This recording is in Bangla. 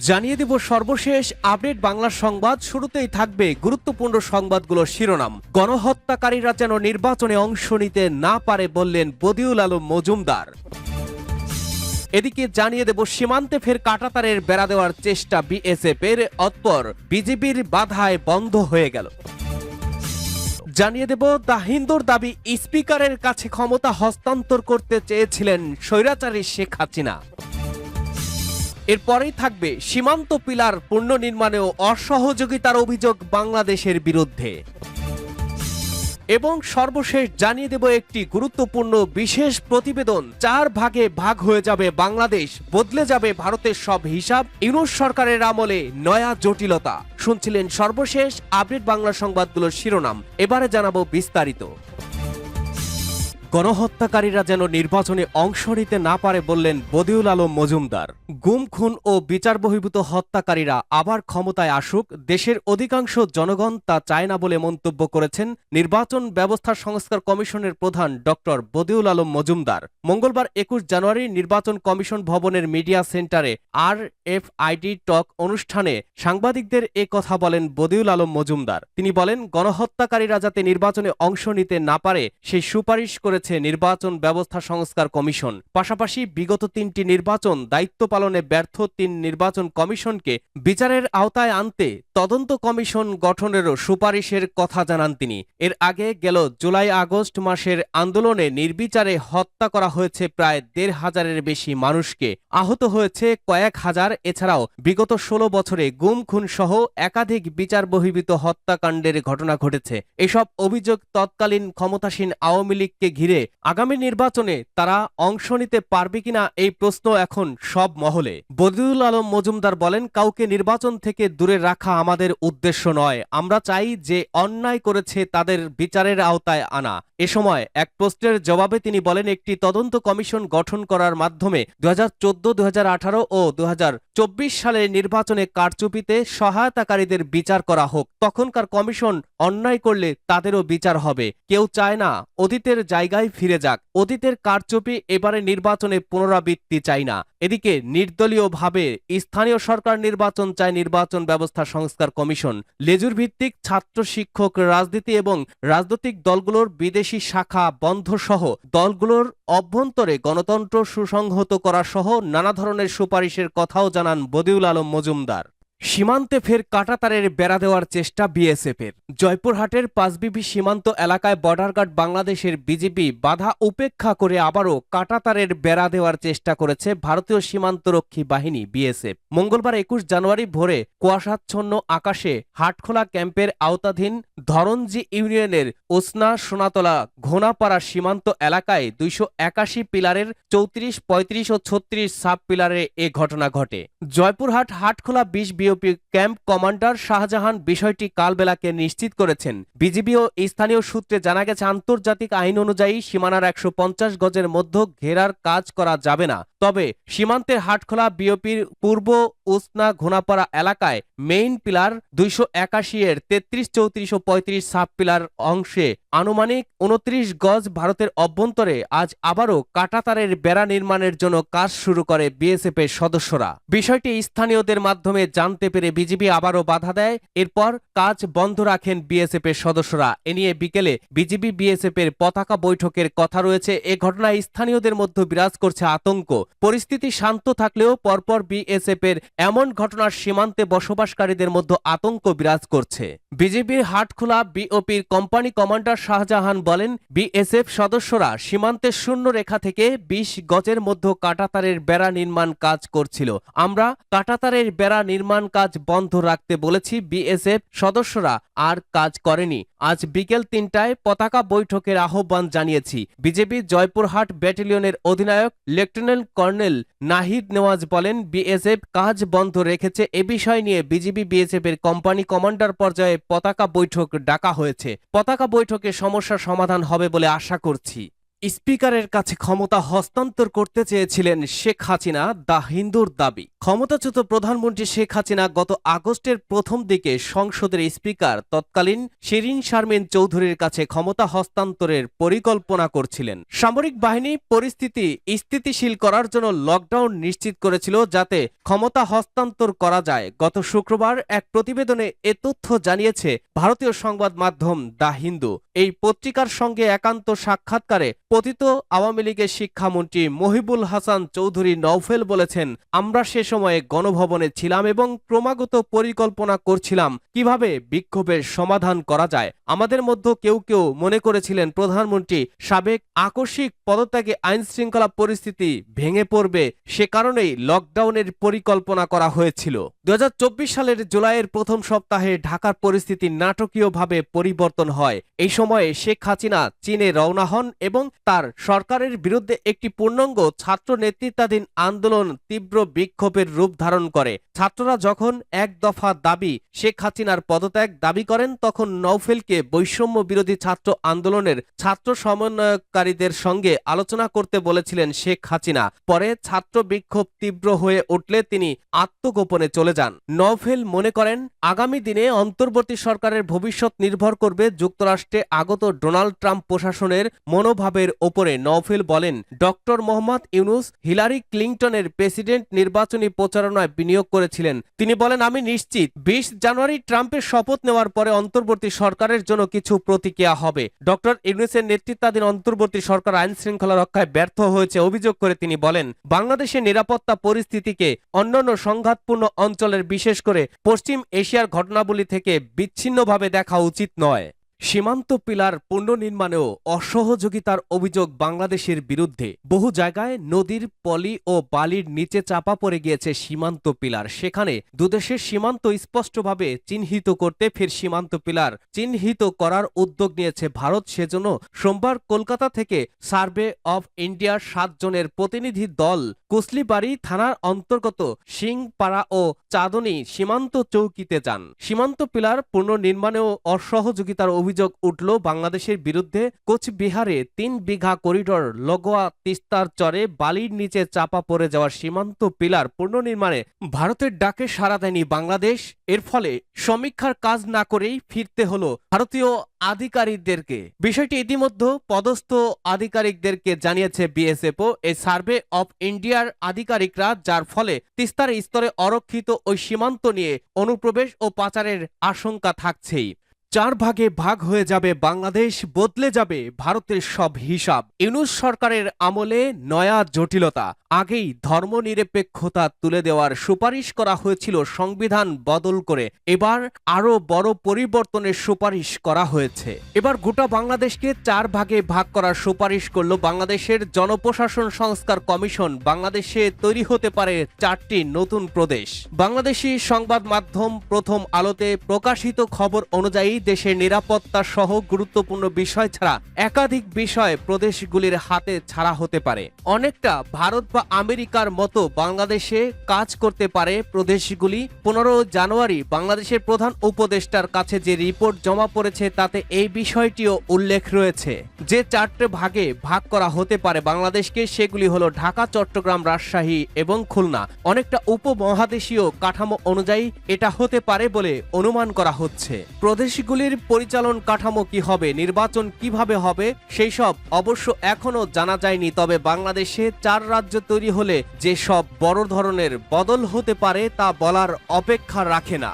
জানিয়ে দেব সর্বশেষ আপডেট বাংলা সংবাদ। শুরুতেই থাকবে গুরুত্বপূর্ণ সংবাদগুলোর শিরোনাম। গণহত্যাকারীরা যেন নির্বাচনে অংশ নিতে না পারে বললেন বদিউল আলম মজুমদার। এদিকে জানিয়ে দেব সীমান্তে ফের কাঁটাতারের বেড়া দেওয়ার চেষ্টা বিএসএফ এর, অতঃপর বিজেপির বাধায় বন্ধ হয়ে গেল। জানিয়ে দেব দ্য হিন্দুর দাবি স্পিকারের কাছে ক্ষমতা হস্তান্তর করতে চেয়েছিলেন স্বৈরাচারী শেখ হাসিনা। এরপরেই থাকবে সীমান্ত পিলার পুনর্নির্মাণেও অসহযোগিতার অভিযোগ বাংলাদেশের বিরুদ্ধে। এবং সর্বশেষ জানিয়ে দেব একটি গুরুত্বপূর্ণ বিশেষ প্রতিবেদন। 4 ভাগে ভাগ হয়ে যাবে বাংলাদেশ, বদলে যাবে ভারতের সব হিসাব, ইউনূস সরকারের আমলে নয়া জটিলতা। শুনছিলেন সর্বশেষ আপডেট বাংলা সংবাদগুলোর শিরোনাম, এবারে জানাবো বিস্তারিত। গণহত্যাকারীরা যেন নির্বাচনে অংশ নিতে না পারে বললেন বদিউল আলম মজুমদার। গুম, খুন ও বিচার বহির্ভূত হত্যাকারীরা আবার ক্ষমতায় আসুক, দেশের অধিকাংশ জনগণ তা চায় না বলে মন্তব্য করেছেন নির্বাচন ব্যবস্থা সংস্কার কমিশনের প্রধান ডক্টর বদিউল আলম মজুমদার। মঙ্গলবার 21 জানুয়ারি নির্বাচন কমিশন ভবনের মিডিয়া সেন্টারে RFID টক অনুষ্ঠানে সাংবাদিকদের এ কথা বলেন বদিউল আলম মজুমদার। তিনি বলেন, গণহত্যাকারীরা যাতে নির্বাচনে অংশ নিতে না পারে সেই সুপারিশ করে নির্বাচন ব্যবস্থা সংস্কার কমিশন। পাশাপাশি বিগত 3টি নির্বাচন দায়িত্ব পালনে ব্যর্থ 3 নির্বাচন কমিশনকে বিচারের আওতায় আনতে তদন্ত কমিশন গঠনেরও সুপারিশের কথা জানান তিনি। এর আগে গেল জুলাই আগস্ট মাসের আন্দোলনে নির্বিচারে হত্যা করা হয়েছে প্রায় 1,500-এর বেশি মানুষকে, আহত হয়েছে কয়েক হাজার। এছাড়াও বিগত 16 বছরে গুম, খুন সহ একাধিক বিচার বহির্ভূত হত্যাকাণ্ডের ঘটনা ঘটেছে। এসব অভিযোগ তৎকালীন ক্ষমতাসীন আওয়ামী লীগকে ঘিরে আগামী নির্বাচনে তারা অংশ নিতে পারবে কিনা এই প্রশ্ন এখন সব মহলে। বদিউল আলম মজুমদার বলেন, কাউকে নির্বাচন থেকে দূরে রাখা আমাদের উদ্দেশ্য নয়, আমরা চাই যে অন্যায় করেছে তাদের বিচারের আওতায় আনা। এ সময় এক প্রশ্নের জবাবে তিনি বলেন, একটি তদন্ত কমিশন গঠন করার মাধ্যমে 2014, 2018 ও 2024 সালের নির্বাচনে কারচুপিতে সহায়তাকারীদের বিচার করা হোক। তখনকার কমিশন অন্যায় করলে তাদেরও বিচার হবে। কেউ চায় না অতীতের জায়গায় ফিরে যাক, অতীতের কারচুপি এবারে নির্বাচনে পুনরাবৃত্তি চাই না। এদিকে নির্দলীয়ভাবে স্থানীয় সরকার নির্বাচন চায় নির্বাচন ব্যবস্থা সংস্কার কমিশন। লেজুর ভিত্তিক ছাত্র শিক্ষক রাজনীতি এবং রাজনৈতিক দলগুলোর বিদেশি শাখা বন্ধ সহ দলগুলোর অভ্যন্তরে গণতন্ত্র সুসংহত করা সহ নানা ধরনের সুপারিশের কথাও জানান বদিউল আলম মজুমদার। সীমান্তে ফের কাঁটাতারের বেড়া দেওয়ার চেষ্টা বিএসএফের। জয়পুরহাটের পাঁচবিবি সীমান্ত এলাকায় বর্ডার গার্ড বাংলাদেশের বিজিবি বাধা উপেক্ষা করে আবারও কাঁটাতারের বেড়া দেওয়ার চেষ্টা করেছে ভারতীয় সীমান্তরক্ষী বাহিনী বিএসএফ। মঙ্গলবার 21 জানুয়ারি ভোরে কুয়াশাচ্ছন্ন আকাশে হাটখোলা ক্যাম্পের আওতাধীন ধরঞ্জি ইউনিয়নের ওসনা সোনাতলা ঘোনাপাড়া সীমান্ত এলাকায় 281 পিলারের 34, 35 ও 36 সাব পিলারে এ ঘটনা ঘটে। Joypurhat Hatkhola 20 BOP camp commander Shahjahan বিষয়টি কালবেলাকে নিশ্চিত করেছেন। বিজিবি ও স্থানীয় সূত্রে জানা গেছে, আন্তর্জাতিক আইন অনুযায়ী সীমানার 150 গজের মধ্যে ঘেরার কাজ করা যাবে না। তবে সীমান্তের হাটখোলা বিওপির পূর্ব ওসনা ঘোনাপাড়া এলাকায় মেইন পিলার 281 এর 33, 34 ও 35 সাব পিলার অংশে আনুমানিক 29 গজ ভারতের অভ্যন্তরে আজ আবারও কাঁটাতারের বেড়া নির্মাণের জন্য কাজ শুরু করে বিএসএফ এর সদস্যরা। বিষয়টি স্থানীয়দের মাধ্যমে জানতে পেরে বিজিবি আবারও বাধা দেয়। এরপর কাজ বন্ধ রাখেন বিএসএফ এর সদস্যরা। এ নিয়ে বিকেলে বিজিবি বিএসএফ এর পতাকা বৈঠকের কথা রয়েছে। এ ঘটনায় স্থানীয়দের মধ্যে বিরাজ করছে আতঙ্ক। পরিস্থিতি শান্ত থাকলেও পরপর বিএসএফ এর এমন ঘটনার সীমান্তে বসবাসকারীদের মধ্যে আতঙ্ক বিরাজ করছে। বিজিবির হাটখোলা বিওপির কোম্পানি কমান্ডার শাহজাহান বলেন, বিএসএফ সদস্যরা সীমান্তের শূন্য রেখা থেকে 20 গজের মধ্যে কাঁটাতারের বেড়া নির্মাণ কাজ করছিল। আমরা কাঁটাতারের বেড়া নির্মাণ কাজ বন্ধ রাখতে বলেছি, বিএসএফ সদস্যরা আর কাজ করেনি। আজ বিকেল 3টায় পতাকা বৈঠকের আহ্বান জানিয়েছি। বিজেপি জয়পুরহাট ব্যাটালিয়নের অধিনায়ক লেফটেন্যান্ট কর্নেল নাহিদ নেওয়াজ বলেন, বিএসএফ কাজ বন্ধ রেখেছে। এ বিষয় নিয়ে বিজিবি বিএসএফ এর কোম্পানি কমান্ডার পর্যায়ে পতাকা বৈঠক ডাকা হয়েছে। পতাকা বৈঠকে সমস্যার সমাধান হবে বলে আশা করছি। স্পিকারের কাছে ক্ষমতা হস্তান্তর করতে চেয়েছিলেন শেখ হাসিনা, দ্য হিন্দুর দাবি। ক্ষমতাচ্যুত প্রধানমন্ত্রী শেখ হাসিনা গত আগস্টের প্রথম দিকে সংসদের স্পিকার তৎকালীন শিরীন শারমিন চৌধুরীর কাছে ক্ষমতা হস্তান্তরের পরিকল্পনা করছিলেন। সামরিক বাহিনী পরিস্থিতি স্থিতিশীল করার জন্য লকডাউন নিশ্চিত করেছিল যাতে ক্ষমতা হস্তান্তর করা যায়। গত শুক্রবার এক প্রতিবেদনে এ তথ্য জানিয়েছে ভারতীয় সংবাদ মাধ্যম দ্য হিন্দু। এই পত্রিকার সঙ্গে একান্ত সাক্ষাৎকারে পতিত আওয়ামী লীগের শিক্ষামন্ত্রী মহিবুল হাসান চৌধুরী নওফেল বলেছেন, আমরা সে সময়ে গণভবনে ছিলাম এবং ক্রমাগত পরিকল্পনা করছিলাম কিভাবে বিক্ষোভের সমাধান করা যায়। আমাদের মধ্যে কেউ কেউ মনে করেছিলেন প্রধানমন্ত্রী সাবেক আকস্মিক পদত্যাগে আইন শৃঙ্খলা পরিস্থিতি ভেঙে পড়বে, সে কারণেই লকডাউনের পরিকল্পনা করা হয়েছিল। 2024 সালের জুলাইয়ের প্রথম সপ্তাহে ঢাকার পরিস্থিতি নাটকীয়ভাবে পরিবর্তন হয়। এই সময়ে শেখ হাসিনা চীনে রওনা হন এবং তার সরকারের বিরুদ্ধে একটি পূর্ণাঙ্গ ছাত্র নেতৃত্বাধীন আন্দোলন তীব্র বিক্ষোভের রূপ ধারণ করে। ছাত্ররা যখন এক দফা দাবি শেখ হাসিনার পদত্যাগ দাবি করেন, তখন নওফেলকে বৈষম্য বিরোধী ছাত্র আন্দোলনের ছাত্র সমন্বয়কারীদের সঙ্গে আলোচনা করতে বলেছিলেন শেখ হাসিনা। পরে ছাত্র বিক্ষোভ তীব্র হয়ে উঠলে তিনি আত্মগোপনে চলে যান। নওফেল মনে করেন, আগামী দিনে অন্তর্বর্তী সরকারের ভবিষ্যৎ নির্ভর করবে যুক্তরাষ্ট্রে আগত ডোনাল্ড ট্রাম্প প্রশাসনের মনোভাবের ওপরে। নওফেল বলেন, ডক্টর মোহাম্মদ ইউনুস হিলারি ক্লিনটনের প্রেসিডেন্ট নির্বাচনী প্রচারণায় বিনিয়োগ করেছিলেন। তিনি বলেন, আমি নিশ্চিত 20 জানুয়ারি ট্রাম্পের শপথ নেওয়ার পরে অন্তর্বর্তী সরকারের জন্য কিছু প্রতিক্রিয়া হবে। ডক্টর ইউনুসের নেতৃত্বাধীন অন্তর্বর্তী সরকার আইন শৃঙ্খলা রক্ষায় ব্যর্থ হয়েছে অভিযোগ করে তিনি বলেন, বাংলাদেশের নিরাপত্তা পরিস্থিতিকে অন্যান্য সংঘাতপূর্ণ অঞ্চলের বিশেষ করে পশ্চিম এশিয়ার ঘটনাবলী থেকে বিচ্ছিন্নভাবে দেখা উচিত নয়। সীমান্ত পিলার পুনর্নির্মাণেও অসহযোগিতার অভিযোগ বাংলাদেশের বিরুদ্ধে। বহু জায়গায় নদীর পলি ও বালির নিচে চাপা পড়ে গিয়েছে সীমান্ত পিলার। সেখানে দুদেশের সীমান্ত স্পষ্টভাবে চিহ্নিত করতে ফের সীমান্ত পিলার চিহ্নিত করার উদ্যোগ নিয়েছে ভারত। সেজন্য সোমবার কলকাতা থেকে সার্ভে অফ ইন্ডিয়ার 7 জনের প্রতিনিধি দল কুসলিবাড়ি থানার অন্তর্গত সিংপাড়া ও চাঁদনী সীমান্ত চৌকিতে যান। সীমান্ত পিলার পুনর্নির্মাণেও অসহযোগিতার অভিযোগ উঠল বাংলাদেশের বিরুদ্ধে। কোচবিহারে 3 বিঘা করিডোর লগোয়া তিস্তার চরে বালির নিচে চাপা পড়ে যাওয়া সীমান্ত পিলার পুনর্নির্মাণে ভারতের ডাকে সাড়া দেয়নি বাংলাদেশ। এর ফলে সমীক্ষার কাজ না করেই ফিরতে হলো ভারতীয় আধিকারিকদেরকে। বিষয়টি ইতিমধ্যে পদস্থ আধিকারিকদেরকে জানিয়েছে বিএসএফও এই সার্ভে অফ ইন্ডিয়ার আধিকারিকরা, যার ফলে তিস্তার স্তরে অরক্ষিত ওই সীমান্ত নিয়ে অনুপ্রবেশ ও পাচারের আশঙ্কা থাকছেই। 4 ভাগে ভাগ হয়ে যাবে বাংলাদেশ, বদলে যাবে ভারতের সব হিসাব। ইউনূস সরকারের আমলে নয়া জটিলতা। আগেই ধর্মনিরপেক্ষতা তুলে দেওয়ার সুপারিশ করা হয়েছিল সংবিধান বদল করে, এবার আরো বড় পরিবর্তনের সুপারিশ করা হয়েছে। এবার গোটা বাংলাদেশকে 4 ভাগে ভাগ করার সুপারিশ করল বাংলাদেশের জনপ্রশাসন সংস্কার কমিশন। বাংলাদেশে তৈরি হতে পারে 4টি নতুন প্রদেশ। বাংলাদেশি সংবাদ মাধ্যম প্রথম আলোতে প্রকাশিত খবর অনুযায়ী দেশের নিরাপত্তা সহ গুরুত্বপূর্ণ বিষয় ছাড়া একাধিক বিষয় প্রদেশগুলির হাতে ছাড়া হতে পারে। অনেকটা ভারত বা আমেরিকার মতো বাংলাদেশে কাজ করতে পারে প্রদেশগুলি। 15 জানুয়ারি বাংলাদেশের প্রধান উপদেষ্টার কাছে যে রিপোর্ট জমা পড়েছে তাতে এই বিষয়টিও উল্লেখ রয়েছে। যে 4টে ভাগে ভাগ করা হতে পারে বাংলাদেশকে, সেগুলি হলো ঢাকা, চট্টগ্রাম, রাজশাহী এবং খুলনা। অনেকটা উপমহাদেশীয় কাঠামো অনুযায়ী এটা হতে পারে বলে অনুমান করা হচ্ছে। প্রদেশগুলির পরিচালন কাঠামো কি হবে, নির্বাচন কিভাবে হবে, সেই সব অবশ্য এখনো জানা যায়নি। তবে বাংলাদেশে 4 রাজ্য তৈরি হলে যে সব বড় ধরনের বদল হতে পারে তা বলার অপেক্ষা রাখে না।